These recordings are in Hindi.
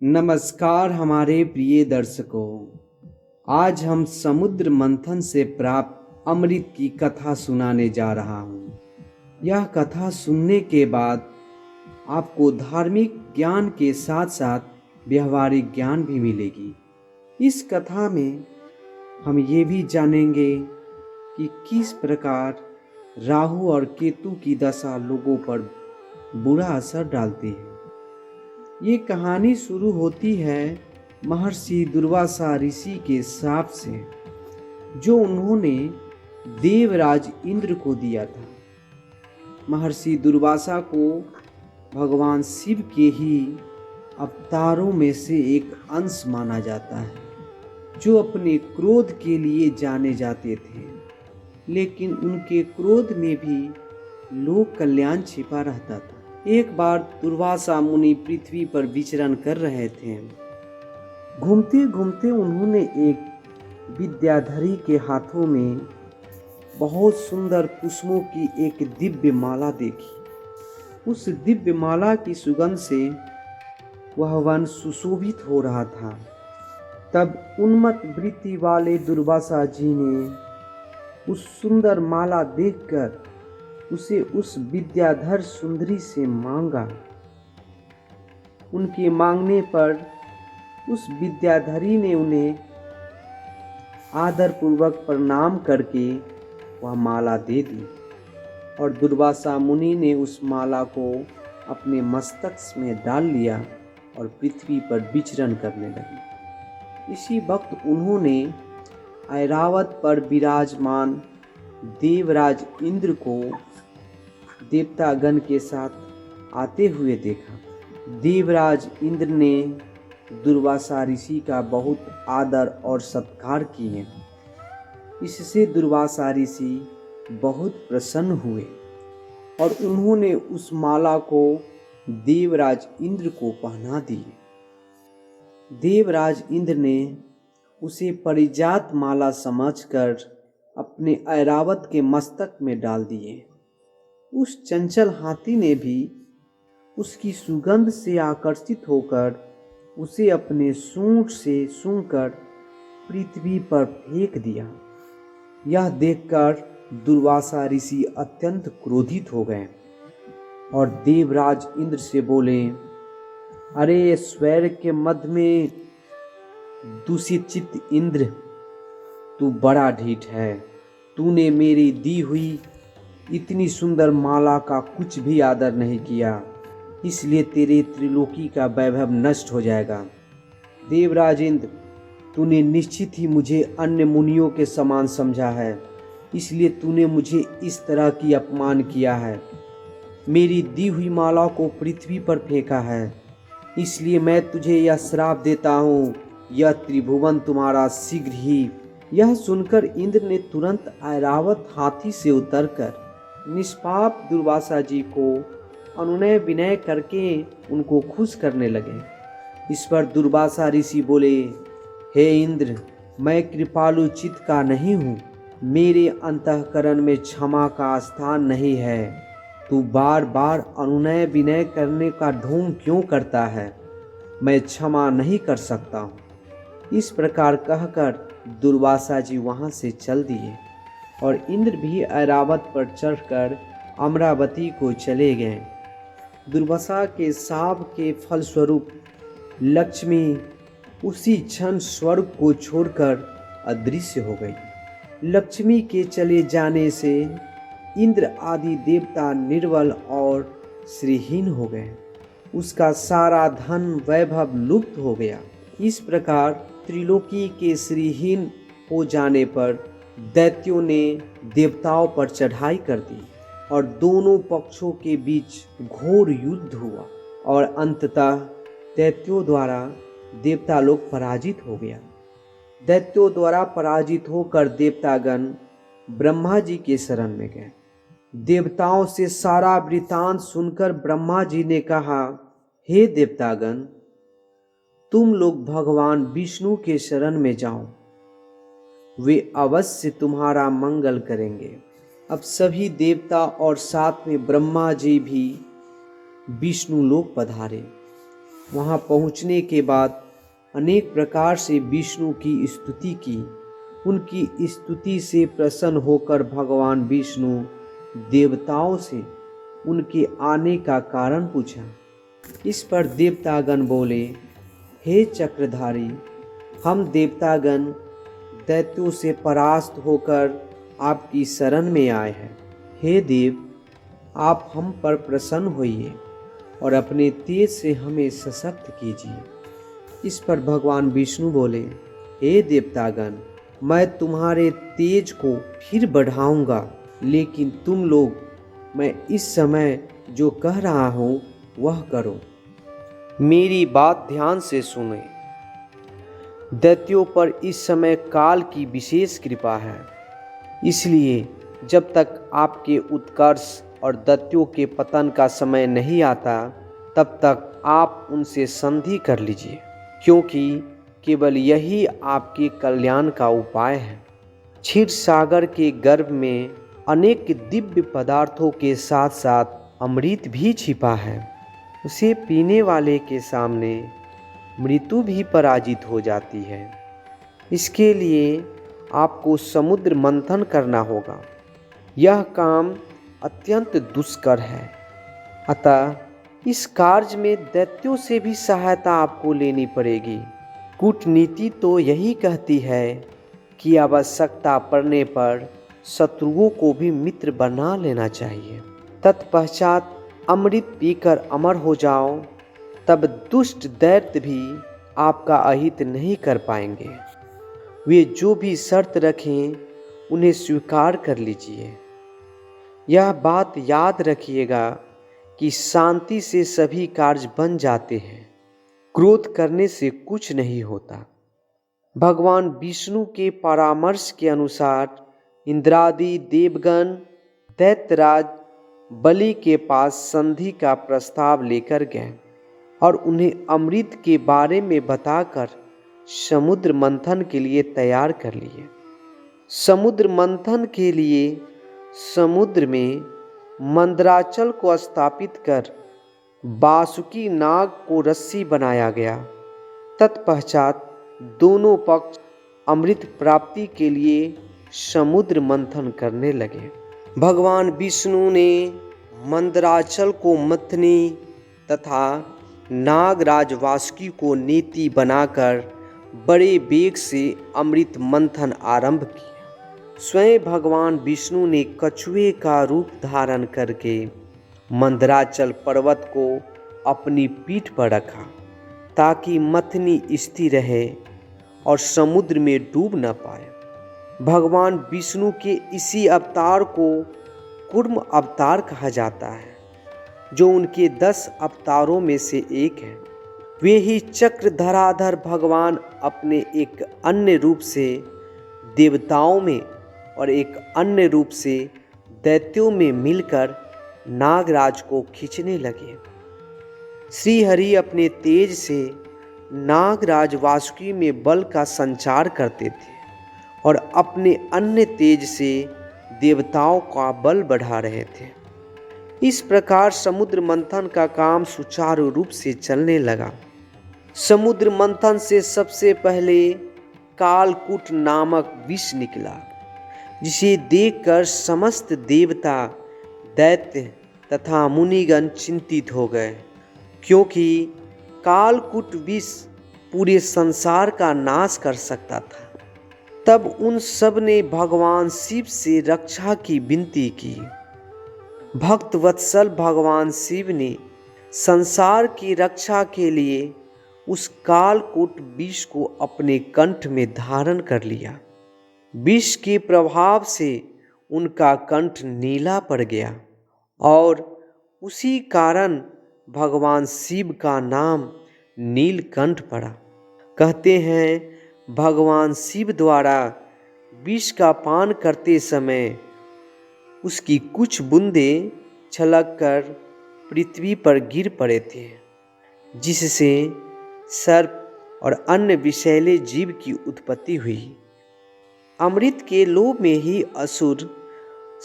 नमस्कार हमारे प्रिय दर्शकों। आज हम समुद्र मंथन से प्राप्त अमृत की कथा सुनाने जा रहा हूँ। यह कथा सुनने के बाद आपको धार्मिक ज्ञान के साथ साथ व्यवहारिक ज्ञान भी मिलेगी। इस कथा में हम ये भी जानेंगे कि किस प्रकार राहु और केतु की दशा लोगों पर बुरा असर डालती है। ये कहानी शुरू होती है महर्षि दुर्वासा ऋषि के शाप से, जो उन्होंने देवराज इंद्र को दिया था। महर्षि दुर्वासा को भगवान शिव के ही अवतारों में से एक अंश माना जाता है, जो अपने क्रोध के लिए जाने जाते थे, लेकिन उनके क्रोध में भी लोक कल्याण छिपा रहता था। एक बार दुर्वासा मुनि पृथ्वी पर विचरण कर रहे थे। घूमते घूमते उन्होंने एक विद्याधरी के हाथों में बहुत सुंदर पुष्पों की एक दिव्य माला देखी। उस दिव्य माला की सुगंध से वह वन सुशोभित हो रहा था। तब उन्मत्त वृत्ति वाले दुर्वासा जी ने उस सुंदर माला देखकर उसे उस विद्याधर सुंदरी से मांगा। उनके मांगने पर उस विद्याधरी ने उन्हें आदर पूर्वक प्रणाम करके वह माला दे दी और दुर्वासा मुनि ने उस माला को अपने मस्तक में डाल लिया और पृथ्वी पर विचरण करने लगे। इसी वक्त उन्होंने ऐरावत पर विराजमान देवराज इंद्र को देवतागण के साथ आते हुए देखा। देवराज इंद्र ने दुर्वासा ऋषि का बहुत आदर और सत्कार किए। इससे दुर्वासा ऋषि बहुत प्रसन्न हुए और उन्होंने उस माला को देवराज इंद्र को पहना दी। देवराज इंद्र ने उसे परिजात माला समझकर अपने ऐरावत के मस्तक में डाल दिए। उस चंचल हाथी ने भी उसकी सुगंध से आकर्षित होकर उसे अपने सूंड से सूंघकर पृथ्वी पर फेंक दिया। यह देखकर दुर्वासा ऋषि अत्यंत क्रोधित हो गए और देवराज इंद्र से बोले, अरे स्वर्ग के मध्य में दूषित चित्त इंद्र, तू बड़ा ढीठ है। तूने मेरी दी हुई इतनी सुंदर माला का कुछ भी आदर नहीं किया, इसलिए तेरे त्रिलोकी का वैभव नष्ट हो जाएगा। देवराज इंद्र, तूने निश्चित ही मुझे अन्य मुनियों के समान समझा है, इसलिए तूने मुझे इस तरह की अपमान किया है। मेरी दी हुई माला को पृथ्वी पर फेंका है, इसलिए मैं तुझे यह श्राप देता हूँ, यह त्रिभुवन तुम्हारा शीघ्र ही। यह सुनकर इंद्र ने तुरंत ऐरावत हाथी से उतरकर निष्पाप दुर्वासा जी को अनुनय विनय करके उनको खुश करने लगे। इस पर दुर्वासा ऋषि बोले, हे इंद्र, मैं कृपालु चित्त का नहीं हूँ, मेरे अंतःकरण में क्षमा का स्थान नहीं है। तू बार बार अनुनय विनय करने का ढोंग क्यों करता है? मैं क्षमा नहीं कर सकता हूँ। इस प्रकार कहकर दुर्वासा जी वहाँ से चल दिए और इंद्र भी ऐरावत पर चढ़कर अमरावती को चले गए। दुर्वासा के शाप के फलस्वरूप लक्ष्मी उसी क्षण स्वर्ग को छोड़कर अदृश्य हो गई। लक्ष्मी के चले जाने से इंद्र आदि देवता निर्बल और श्रीहीन हो गए। उसका सारा धन वैभव लुप्त हो गया। इस प्रकार त्रिलोकी के श्रीहीन हो जाने पर दैत्यों ने देवताओं पर चढ़ाई कर दी और दोनों पक्षों के बीच घोर युद्ध हुआ और अंततः दैत्यों द्वारा देवता लोग पराजित हो गया। दैत्यों द्वारा पराजित होकर देवतागण ब्रह्मा जी के शरण में गए। देवताओं से सारा वृतांत सुनकर ब्रह्मा जी ने कहा, हे देवतागण, तुम लोग भगवान विष्णु के शरण में जाओ, वे अवश्य तुम्हारा मंगल करेंगे। अब सभी देवता और साथ में ब्रह्मा जी भी विष्णु लोक पधारे वहां पहुंचने के बाद अनेक प्रकार से विष्णु की स्तुति की। उनकी स्तुति से प्रसन्न होकर भगवान विष्णु देवताओं से उनके आने का कारण पूछा। इस पर देवतागण बोले, हे चक्रधारी, हम देवतागण दैत्यों से परास्त होकर आपकी शरण में आए हैं। हे देव, आप हम पर प्रसन्न होइए और अपने तेज से हमें सशक्त कीजिए। इस पर भगवान विष्णु बोले, हे देवतागण, मैं तुम्हारे तेज को फिर बढ़ाऊंगा, लेकिन तुम लोग मैं इस समय जो कह रहा हूँ वह करो। मेरी बात ध्यान से सुने। दैत्यों पर इस समय काल की विशेष कृपा है, इसलिए जब तक आपके उत्कर्ष और दैत्यों के पतन का समय नहीं आता, तब तक आप उनसे संधि कर लीजिए, क्योंकि केवल यही आपके कल्याण का उपाय है। क्षीर सागर के गर्भ में अनेक दिव्य पदार्थों के साथ साथ अमृत भी छिपा है। उसे पीने वाले के सामने मृत्यु भी पराजित हो जाती है। इसके लिए आपको समुद्र मंथन करना होगा। यह काम अत्यंत दुष्कर है, अतः इस कार्य में दैत्यों से भी सहायता आपको लेनी पड़ेगी। कूटनीति तो यही कहती है कि आवश्यकता पड़ने पर शत्रुओं को भी मित्र बना लेना चाहिए। तत्पश्चात अमृत पीकर अमर हो जाओ, तब दुष्ट दैत्य भी आपका अहित नहीं कर पाएंगे। वे जो भी शर्त रखें उन्हें स्वीकार कर लीजिए। यह बात याद रखिएगा कि शांति से सभी कार्य बन जाते हैं, क्रोध करने से कुछ नहीं होता। भगवान विष्णु के परामर्श के अनुसार इंद्रादि देवगण दैत्यराज बलि के पास संधि का प्रस्ताव लेकर गए और उन्हें अमृत के बारे में बताकर समुद्र मंथन के लिए तैयार कर लिए। समुद्र मंथन के लिए समुद्र में मंदराचल को स्थापित कर वासुकी नाग को रस्सी बनाया गया। तत्पश्चात दोनों पक्ष अमृत प्राप्ति के लिए समुद्र मंथन करने लगे। भगवान विष्णु ने मंदराचल को मथनी तथा नागराज वासुकी को नीति बनाकर बड़े वेग से अमृत मंथन आरंभ किया। स्वयं भगवान विष्णु ने कछुए का रूप धारण करके मंदराचल पर्वत को अपनी पीठ पर रखा, ताकि मथनी स्थिर रहे और समुद्र में डूब न पाए। भगवान विष्णु के इसी अवतार को कूर्म अवतार कहा जाता है, जो उनके 10 अवतारों में से एक है। वे ही चक्रधराधर भगवान अपने एक अन्य रूप से देवताओं में और एक अन्य रूप से दैत्यों में मिलकर नागराज को खींचने लगे। श्री हरि अपने तेज से नागराज वासुकी में बल का संचार करते थे और अपने अन्य तेज से देवताओं का बल बढ़ा रहे थे। इस प्रकार समुद्र मंथन का काम सुचारू रूप से चलने लगा। समुद्र मंथन से सबसे पहले कालकूट नामक विष निकला, जिसे देखकर समस्त देवता दैत्य तथा मुनिगण चिंतित हो गए, क्योंकि कालकूट विष पूरे संसार का नाश कर सकता था। तब उन सब ने भगवान शिव से रक्षा की विनती की। भक्त वत्सल भगवान शिव ने संसार की रक्षा के लिए उस कालकूट विष को अपने कंठ में धारण कर लिया। विष के प्रभाव से उनका कंठ नीला पड़ गया और उसी कारण भगवान शिव का नाम नीलकंठ पड़ा। कहते हैं भगवान शिव द्वारा विष का पान करते समय उसकी कुछ बूंदें छलक कर पृथ्वी पर गिर पड़े थे, जिससे सर्प और अन्य विषैले जीव की उत्पत्ति हुई। अमृत के लोभ में ही असुर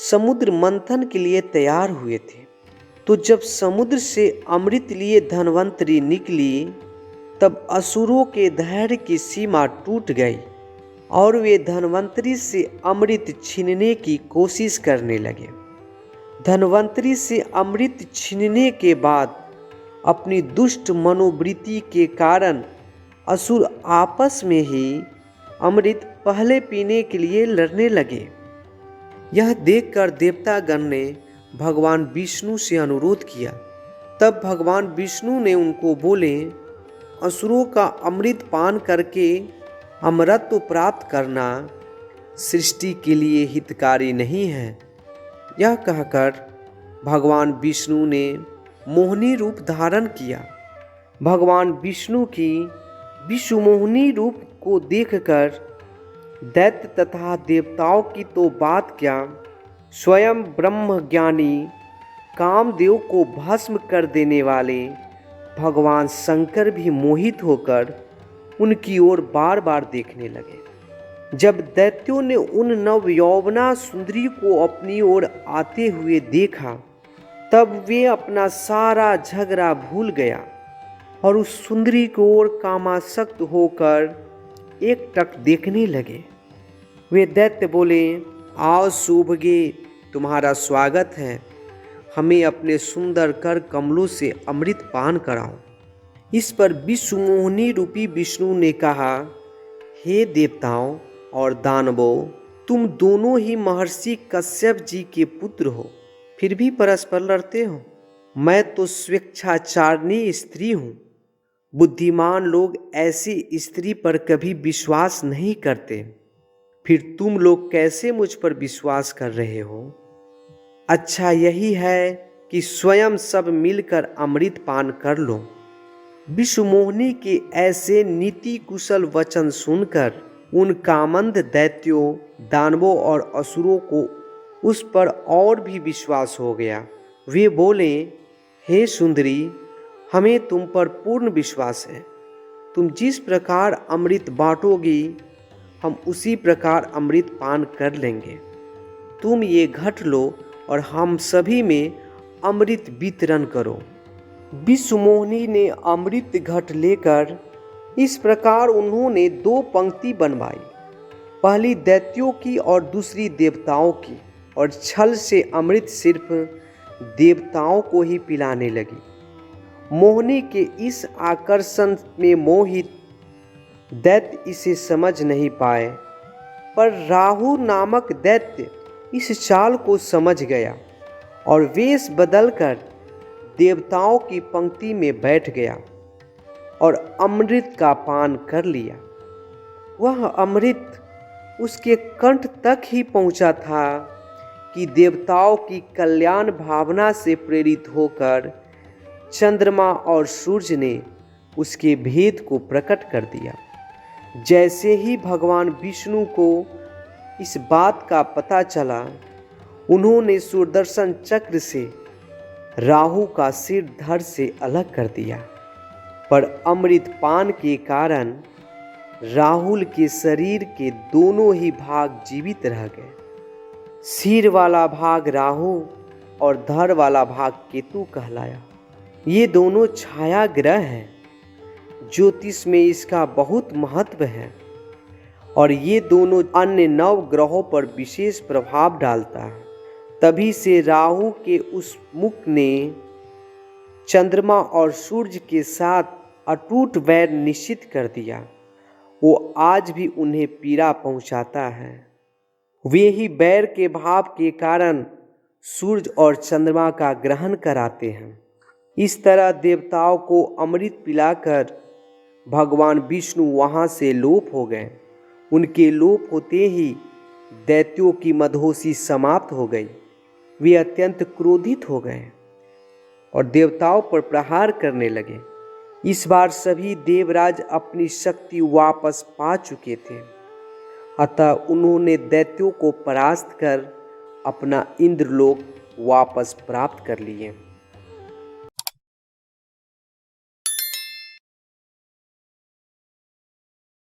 समुद्र मंथन के लिए तैयार हुए थे। तो जब समुद्र से अमृत लिए धन्वंतरी निकली, तब असुरों के धैर्य की सीमा टूट गई और वे धन्वंतरी से अमृत छीनने की कोशिश करने लगे। धन्वंतरी से अमृत छीनने के बाद अपनी दुष्ट मनोवृत्ति के कारण असुर आपस में ही अमृत पहले पीने के लिए लड़ने लगे। यह देखकर देवतागण ने भगवान विष्णु से अनुरोध किया। तब भगवान विष्णु ने उनको बोले, असुरों का अमृत पान करके अमरत्व प्राप्त करना सृष्टि के लिए हितकारी नहीं है। यह कहकर भगवान विष्णु ने मोहिनी रूप धारण किया। भगवान विष्णु की विश्वमोहिनी रूप को देखकर दैत्य तथा देवताओं की तो बात क्या, स्वयं ब्रह्मज्ञानी कामदेव को भस्म कर देने वाले भगवान शंकर भी मोहित होकर उनकी ओर बार बार देखने लगे। जब दैत्यों ने उन नवयौवना सुंदरी को अपनी ओर आते हुए देखा, तब वे अपना सारा झगड़ा भूल गया और उस सुंदरी की ओर कामासक्त होकर एकटक देखने लगे। वे दैत्य बोले, आओ सुभगे, तुम्हारा स्वागत है, हमें अपने सुंदर कर कमलों से अमृत पान कराओ। इस पर विश्वमोहिनी रूपी विष्णु ने कहा, हे देवताओं और दानवों, तुम दोनों ही महर्षि कश्यप जी के पुत्र हो, फिर भी परस्पर लड़ते हो। मैं तो स्वेच्छाचारिणी स्त्री हूँ। बुद्धिमान लोग ऐसी स्त्री पर कभी विश्वास नहीं करते, फिर तुम लोग कैसे मुझ पर विश्वास कर रहे हो? अच्छा यही है कि स्वयं सब मिलकर अमृत पान कर लो। विश्वमोहिनी के ऐसे नीति कुशल वचन सुनकर उन कामंद दैत्यों, दानवों और असुरों को उस पर और भी विश्वास हो गया। वे बोले, हे सुंदरी, हमें तुम पर पूर्ण विश्वास है। तुम जिस प्रकार अमृत बांटोगी, हम उसी प्रकार अमृत पान कर लेंगे। तुम ये घट लो और हम सभी में अमृत वितरण करो। विश्वमोहिनी ने अमृत घट लेकर इस प्रकार उन्होंने दो पंक्ति बनवाई, पहली दैत्यों की और दूसरी देवताओं की, और छल से अमृत सिर्फ देवताओं को ही पिलाने लगी। मोहिनी के इस आकर्षण में मोहित दैत्य इसे समझ नहीं पाए, पर राहु नामक दैत्य इस चाल को समझ गया और वेश बदलकर देवताओं की पंक्ति में बैठ गया और अमृत का पान कर लिया। वह अमृत उसके कंठ तक ही पहुंचा था कि देवताओं की कल्याण भावना से प्रेरित होकर चंद्रमा और सूर्य ने उसके भेद को प्रकट कर दिया। जैसे ही भगवान विष्णु को इस बात का पता चला, उन्होंने सुदर्शन चक्र से राहु का सिर धड़ से अलग कर दिया, पर अमृत पान के कारण राहुल के शरीर के दोनों ही भाग जीवित रह गए। सिर वाला भाग राहु और धड़ वाला भाग केतु कहलाया। ये दोनों छाया ग्रह हैं। ज्योतिष में इसका बहुत महत्व है और ये दोनों अन्य 9 ग्रहों पर विशेष प्रभाव डालता है। तभी से राहु के उस मुख ने चंद्रमा और सूर्य के साथ अटूट वैर निश्चित कर दिया। वो आज भी उन्हें पीड़ा पहुंचाता है। वे ही बैर के भाव के कारण सूर्य और चंद्रमा का ग्रहण कराते हैं। इस तरह देवताओं को अमृत पिलाकर भगवान विष्णु वहाँ से लोप हो गए। उनके लोप होते ही दैत्यों की मदहोशी समाप्त हो गई। वे अत्यंत क्रोधित हो गए और देवताओं पर प्रहार करने लगे। इस बार सभी देवराज अपनी शक्ति वापस पा चुके थे, अतः उन्होंने दैत्यों को परास्त कर अपना इंद्रलोक वापस प्राप्त कर लिए।